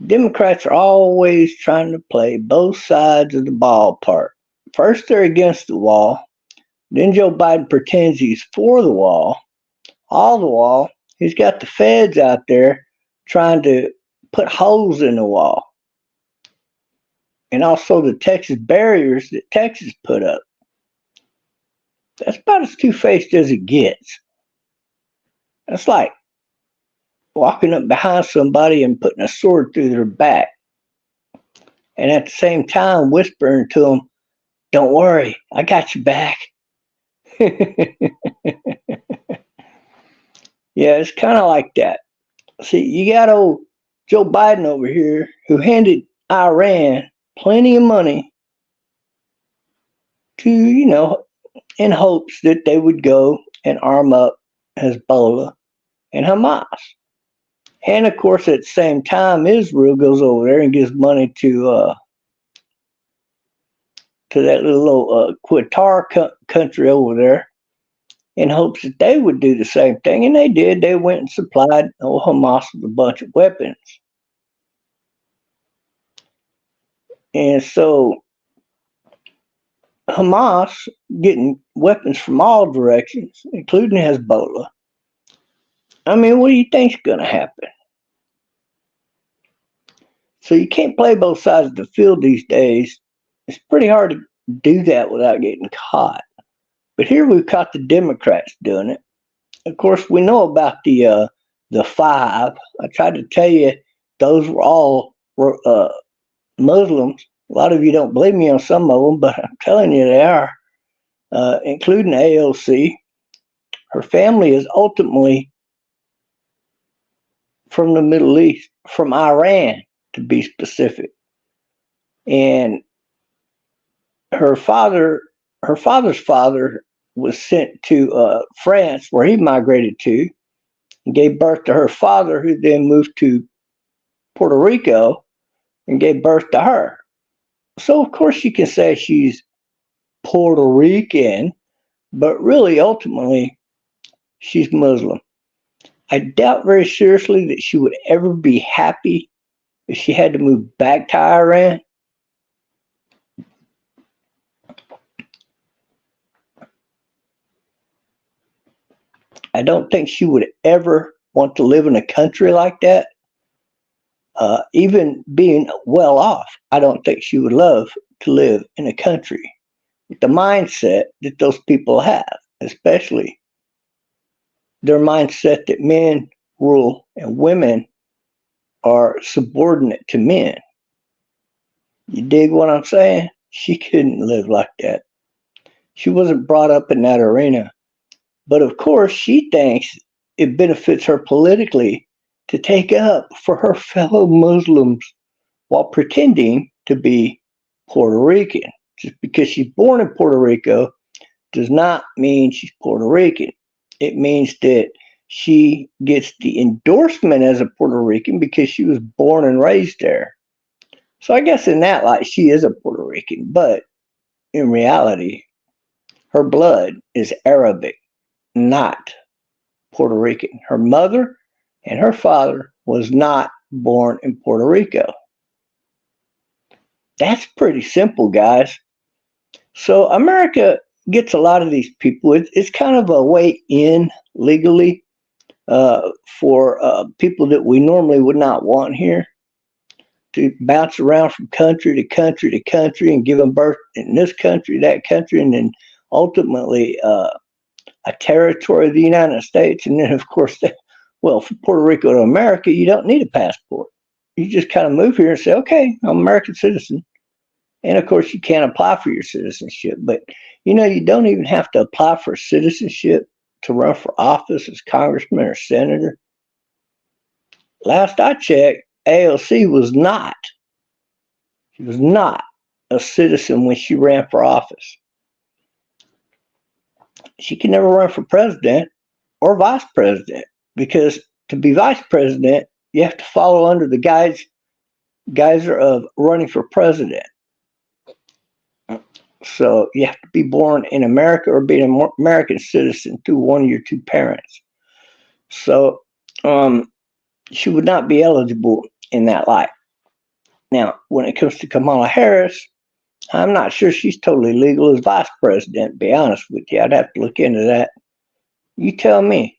Democrats are always trying to play both sides of the ballpark. First, they're against the wall. Then Joe Biden pretends he's for the wall. All the while, he's got the feds out there trying to put holes in the wall. And also the Texas barriers that Texas put up. That's about as two-faced as it gets. That's like walking up behind somebody and putting a sword through their back. And at the same time whispering to them, "Don't worry, I got you back." Yeah, it's kind of like that. See, you got old Joe Biden over here who handed Iran plenty of money to, in hopes that they would go and arm up Hezbollah and Hamas. And of course, at the same time, Israel goes over there and gives money to that little old Qatar country over there in hopes that they would do the same thing. And they did. They went and supplied Hamas with a bunch of weapons. And so Hamas getting weapons from all directions, including Hezbollah. I mean, what do you think's going to happen? So you can't play both sides of the field these days. It's pretty hard to do that without getting caught. But here we've caught the Democrats doing it. Of course, we know about the five. I tried to tell you those were all Muslims. A lot of you don't believe me on some of them, but I'm telling you they are, including AOC. Her family is ultimately from the Middle East, from Iran to be specific. And her father's father was sent to France, where he migrated to, and gave birth to her father, who then moved to Puerto Rico and gave birth to her. So, of course, you can say she's Puerto Rican, but really, ultimately, she's Muslim. I doubt very seriously that she would ever be happy if she had to move back to Iran. I don't think she would ever want to live in a country like that. Even being well off, I don't think she would love to live in a country with the mindset that those people have, especially their mindset that men rule and women are subordinate to men. You dig what I'm saying? She couldn't live like that. She wasn't brought up in that arena. But of course, she thinks it benefits her politically to take up for her fellow Muslims while pretending to be Puerto Rican. Just because she's born in Puerto Rico does not mean she's Puerto Rican. It means that she gets the endorsement as a Puerto Rican because she was born and raised there. So I guess in that light, she is a Puerto Rican. But in reality, her blood is Arabic, not Puerto Rican. Her mother and her father was not born in Puerto Rico. That's pretty simple, guys. So America gets a lot of these people. It's kind of a way in legally for people that we normally would not want here to bounce around from country to country to country and give them birth in this country, that country, and then ultimately a territory of the United States. And then, of course, from Puerto Rico to America, you don't need a passport. You just kind of move here and say, okay, I'm an American citizen. And of course, you can't apply for your citizenship. But, you don't even have to apply for citizenship to run for office as congressman or senator. Last I checked, AOC was not. She was not a citizen when she ran for office. She can never run for president or vice president because to be vice president, you have to follow under the geyser of running for president. So you have to be born in America or be an American citizen through one of your two parents. So she would not be eligible in that light. Now, when it comes to Kamala Harris, I'm not sure she's totally legal as vice president, to be honest with you. I'd have to look into that. You tell me.